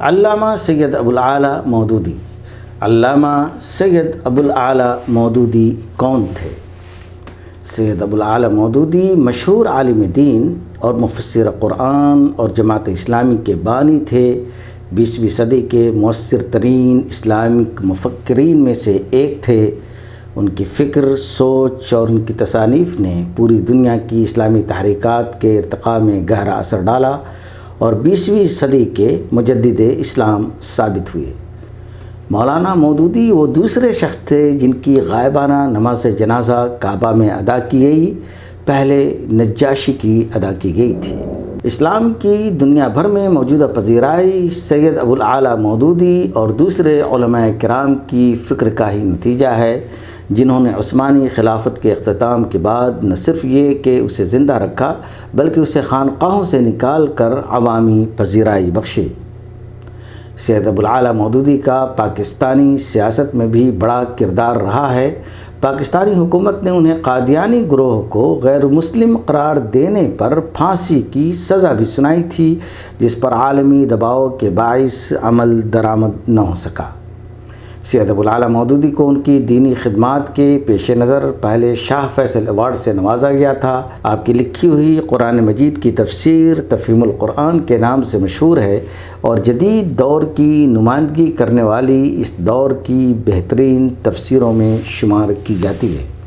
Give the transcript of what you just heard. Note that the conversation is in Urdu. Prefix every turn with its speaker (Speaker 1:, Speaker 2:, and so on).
Speaker 1: علامہ سید ابوالعالیٰ مودودی۔ علامہ سید ابوالعالیٰ مودودی کون تھے؟ سید ابوالعالیٰ مودودی مشہور عالم دین اور مفسر قرآن اور جماعت اسلامی کے بانی تھے۔ 20ویں صدی کے مؤثر ترین اسلامک مفکرین میں سے ایک تھے۔ ان کی فکر، سوچ اور ان کی تصانیف نے پوری دنیا کی اسلامی تحریکات کے ارتقاء میں گہرا اثر ڈالا اور 20ویں صدی کے مجدد اسلام ثابت ہوئے۔ مولانا مودودی وہ دوسرے شخص تھے جن کی غائبانہ نماز جنازہ کعبہ میں ادا کی گئی، پہلے نجاشی کی ادا کی گئی تھی۔ اسلام کی دنیا بھر میں موجودہ پذیرائی سید ابوالعالیٰ مودودی اور دوسرے علماء کرام کی فکر کا ہی نتیجہ ہے، جنہوں نے عثمانی خلافت کے اختتام کے بعد نہ صرف یہ کہ اسے زندہ رکھا بلکہ اسے خانقاہوں سے نکال کر عوامی پذیرائی بخشی۔ سید ابوالعالیٰ مودودی کا پاکستانی سیاست میں بھی بڑا کردار رہا ہے۔ پاکستانی حکومت نے انہیں قادیانی گروہ کو غیر مسلم قرار دینے پر پھانسی کی سزا بھی سنائی تھی، جس پر عالمی دباؤ کے باعث عمل درآمد نہ ہو سکا۔ سید ابوالعالیٰ مودودی کو ان کی دینی خدمات کے پیش نظر پہلے شاہ فیصل ایوارڈ سے نوازا گیا تھا۔ آپ کی لکھی ہوئی قرآن مجید کی تفسیر تفہیم القرآن کے نام سے مشہور ہے اور جدید دور کی نمائندگی کرنے والی اس دور کی بہترین تفسیروں میں شمار کی جاتی ہے۔